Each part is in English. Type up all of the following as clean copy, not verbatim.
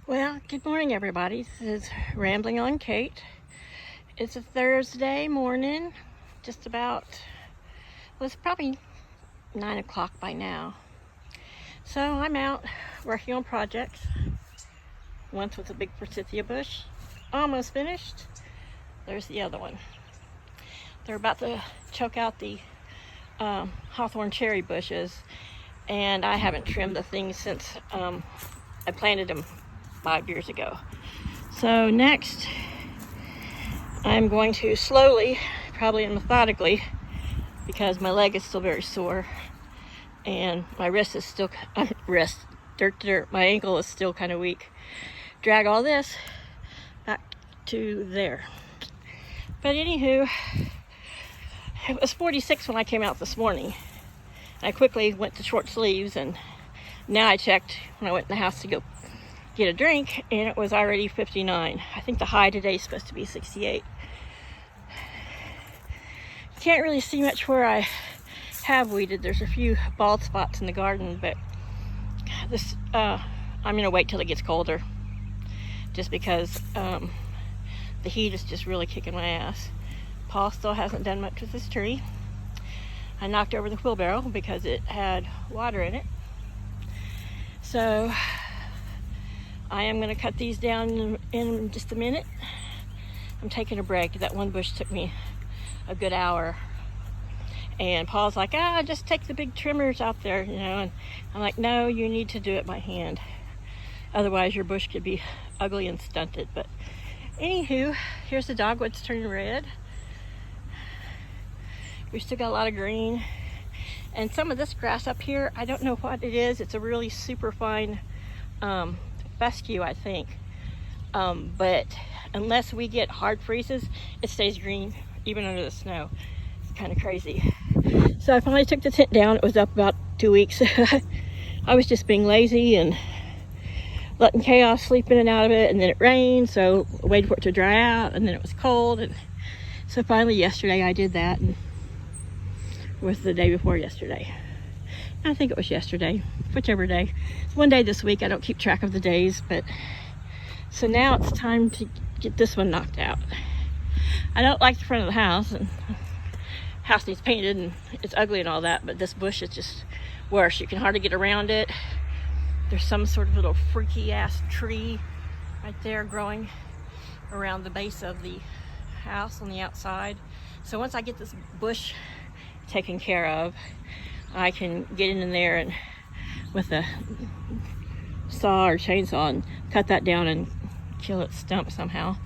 Well, good morning, everybody. This is Rambling on Kate. It's a Thursday morning, just about, well, it's probably 9 o'clock by now. So I'm out working on projects. Once with a big Forsythia bush, almost finished. There's the other one. They're about to choke out the hawthorn cherry bushes, and I haven't trimmed the things since I planted them 5 years ago. So next, I'm going to slowly, probably and methodically, because my leg is still very sore, and my wrist is still, my ankle is still kind of weak. Drag all this back to there. But anywho, it was 46 when I came out this morning. I quickly went to short sleeves, and now I checked when I went in the house to go get a drink, and it was already 59. I think the high today is supposed to be 68. Can't really see much where I have weeded. There's a few bald spots in the garden, but this I'm gonna wait till it gets colder, just because the heat is just really kicking my ass. Paul still hasn't done much with this tree. I knocked over the wheelbarrow because it had water in it. So I am going to cut these down in just a minute. I'm taking a break. That one bush took me a good hour. And Paul's like, just take the big trimmers out there, And I'm like, no, you need to do it by hand. Otherwise, your bush could be ugly and stunted. But anywho, here's the dogwoods turning red. We still got a lot of green. And some of this grass up here, I don't know what it is. It's a really super fine fescue, I think. But unless we get hard freezes, it stays green even under the snow. It's kind of crazy. So I finally took the tent down. It was up about 2 weeks. I was just being lazy and letting chaos sleep in and out of it, and then it rained, so I waited for it to dry out, and then it was cold, and so finally yesterday I did that, and it was the day before yesterday. I think it was yesterday, whichever day. It's one day this week. I don't keep track of the days, but so now it's time to get this one knocked out. I don't like the front of the house, and the house needs painted, and it's ugly and all that, but this bush is just worse. You can hardly get around it. There's some sort of little freaky ass tree right there growing around the base of the house on the outside. So once I get this bush taken care of, I can get in there and with a saw or chainsaw and cut that down and kill its stump somehow.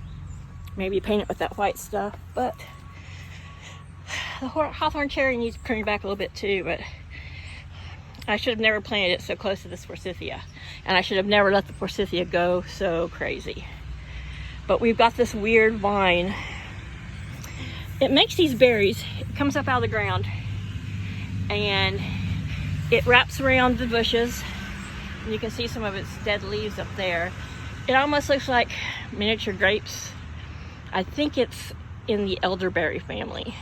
Maybe paint it with that white stuff. But the hawthorn cherry needs pruning back a little bit too, but I should have never planted it so close to this Forsythia. And I should have never let the Forsythia go so crazy. But we've got this weird vine. It makes these berries. It comes up out of the ground, and it wraps around the bushes. And you can see some of its dead leaves up there. It almost looks like miniature grapes. I think it's in the elderberry family.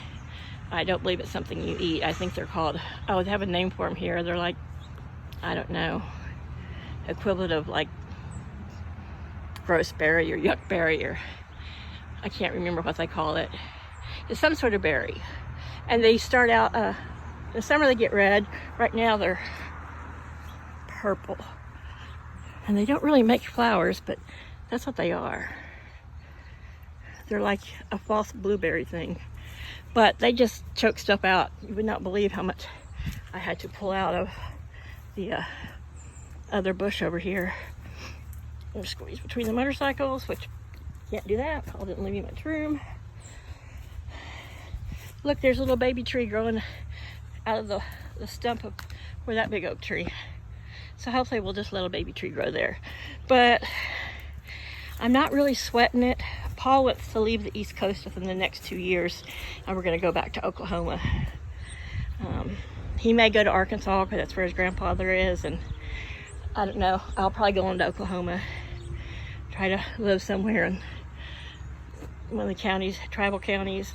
I don't believe it's something you eat. I think they're called, they have a name for them here. They're like, I don't know, equivalent of like gross berry or yuck berry, or I can't remember what they call it. It's some sort of berry. And they start out, in the summer they get red. Right now they're purple. And they don't really make flowers, but that's what they are. They're like a false blueberry thing. But they just choke stuff out. You would not believe how much I had to pull out of the other bush over here. I'm squeeze between the motorcycles, which can't do that. Paul didn't leave me much room. Look, there's a little baby tree growing out of the stump of where that big oak tree. So hopefully we'll just let a baby tree grow there. But I'm not really sweating it. Paul wants to leave the East Coast within the next 2 years, and we're going to go back to Oklahoma. He may go to Arkansas because that's where his grandfather is, and I don't know. I'll probably go on to Oklahoma, try to live somewhere in one of the counties, tribal counties.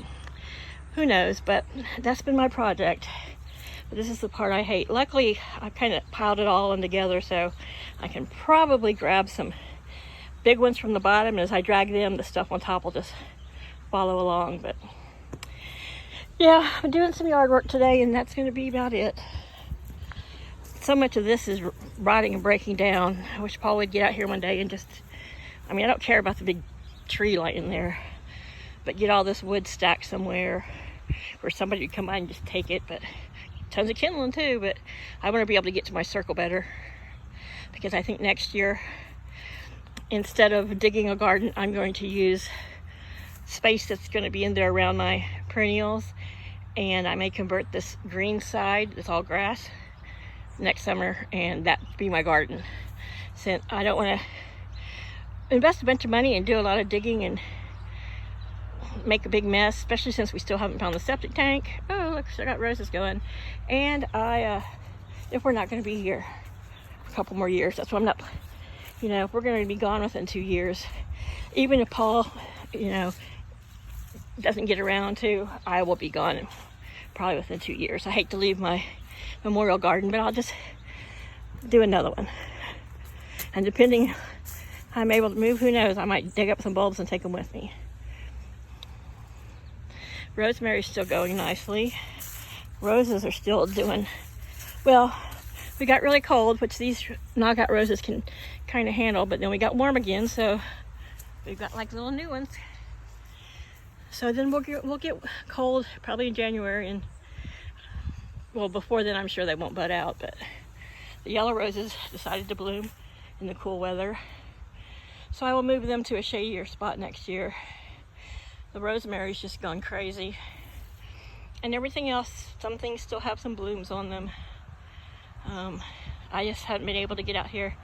Who knows? But that's been my project. But this is the part I hate. Luckily, I kind of piled it all in together, so I can probably grab some big ones from the bottom, and as I drag them, the stuff on top will just follow along. But yeah, I'm doing some yard work today, and that's going to be about it. So much of this is rotting and breaking down. I wish Paul would get out here one day and just, I mean, I don't care about the big tree laying there, but get all this wood stacked somewhere where somebody would come by and just take it. But tons of kindling too, but I want to be able to get to my circle better, because I think next year, instead of digging a garden, I'm going to use space that's going to be in there around my perennials, and I may convert this green side, it's all grass, next summer, and that be my garden. Since I don't want to invest a bunch of money and do a lot of digging and make a big mess, especially since we still haven't found the septic tank. Oh, look, I got roses going. And if we're not going to be here a couple more years, that's what I'm not, you know, if we're going to be gone within 2 years, even if Paul, you know, doesn't get around to, I will be gone probably within 2 years. I hate to leave my memorial garden, but I'll just do another one. And depending how I'm able to move, who knows, I might dig up some bulbs and take them with me. Rosemary's still going nicely. Roses are still doing well. We got really cold, which these knockout roses can kind of handle, but then we got warm again, so we've got like little new ones. So then we'll get cold probably in January, and well, before then I'm sure they won't bud out, but the yellow roses decided to bloom in the cool weather. So I will move them to a shadier spot next year. The rosemary's just gone crazy. And everything else, some things still have some blooms on them. I just haven't been able to get out here.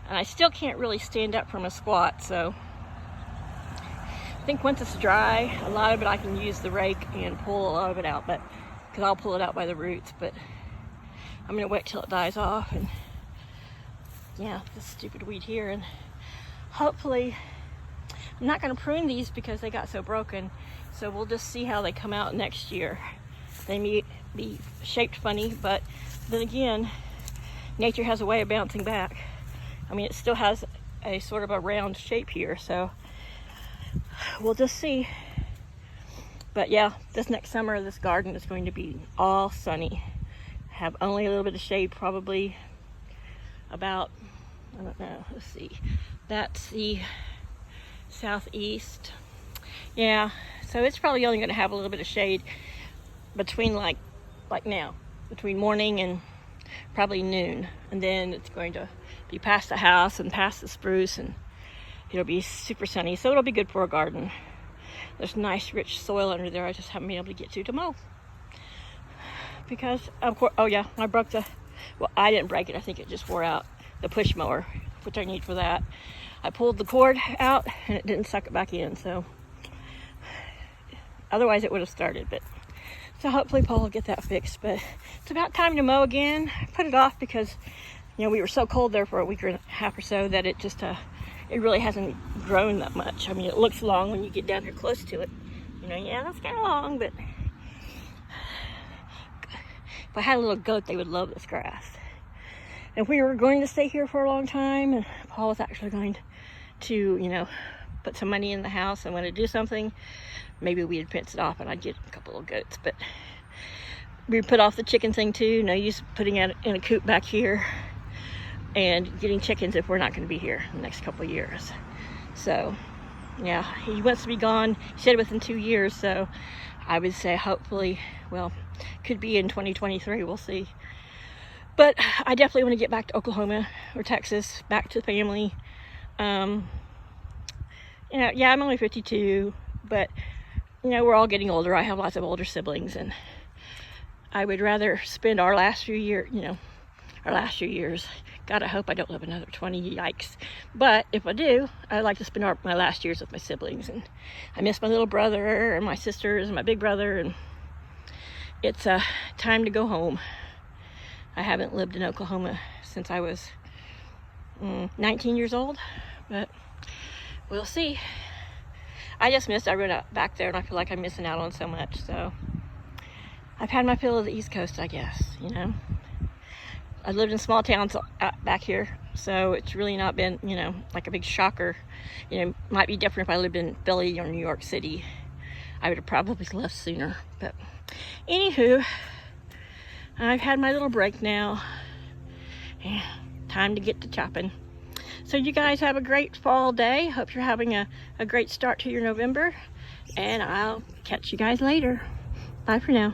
And I still can't really stand up from a squat, so I think once it's dry, a lot of it I can use the rake and pull a lot of it out, but because I'll pull it out by the roots, but I'm gonna wait till it dies off. And yeah, this stupid weed here, and hopefully I'm not gonna prune these because they got so broken, so we'll just see how they come out next year. They may be shaped funny, but then again, nature has a way of bouncing back. I mean, it still has a sort of a round shape here, so we'll just see. But yeah, this next summer, this garden is going to be all sunny. Have only a little bit of shade, probably about, I don't know, let's see. That's the southeast. Yeah, so it's probably only going to have a little bit of shade between like now, between morning and probably noon. And then it's going to be past the house and past the spruce, and it'll be super sunny, so it'll be good for a garden. There's nice rich soil under there I just haven't been able to get to mow. Because, of course, oh yeah, I broke well, I didn't break it, I think it just wore out, the push mower, which I need for that. I pulled the cord out and it didn't suck it back in, so otherwise it would have started. But so hopefully Paul will get that fixed. But it's about time to mow again. I put it off because, you know, we were so cold there for a week and a half or so that it just it really hasn't grown that much. I mean, it looks long when you get down here close to it. You know, yeah, that's kind of long, but if I had a little goat, they would love this grass. If we were going to stay here for a long time, and Paul was actually going to, you know, put some money in the house and want to do something, maybe we'd fence it off and I'd get a couple of goats. But we put off the chicken thing too. No use putting it in a coop back here and getting chickens if we're not going to be here in the next couple of years. So yeah, he wants to be gone, he said within 2 years, so I would say hopefully, well, could be in 2023, we'll see. But I definitely want to get back to Oklahoma or Texas, back to the family. You know, yeah, I'm only 52, but you know, we're all getting older. I have lots of older siblings, and I would rather spend our last few years, God, I hope I don't live another 20, yikes. But if I do, I'd like to spend my last years with my siblings. And I miss my little brother and my sisters and my big brother, and it's time to go home. I haven't lived in Oklahoma since I was 19 years old, but we'll see. I just miss everyone out back there, and I feel like I'm missing out on so much. So I've had my fill of the East Coast, I guess, you know. I lived in small towns back here, so it's really not been, you know, like a big shocker. You know, might be different if I lived in Philly or New York City. I would have probably left sooner. But anywho, I've had my little break now. Yeah, time to get to chopping. So you guys have a great fall day. Hope you're having a great start to your November. And I'll catch you guys later. Bye for now.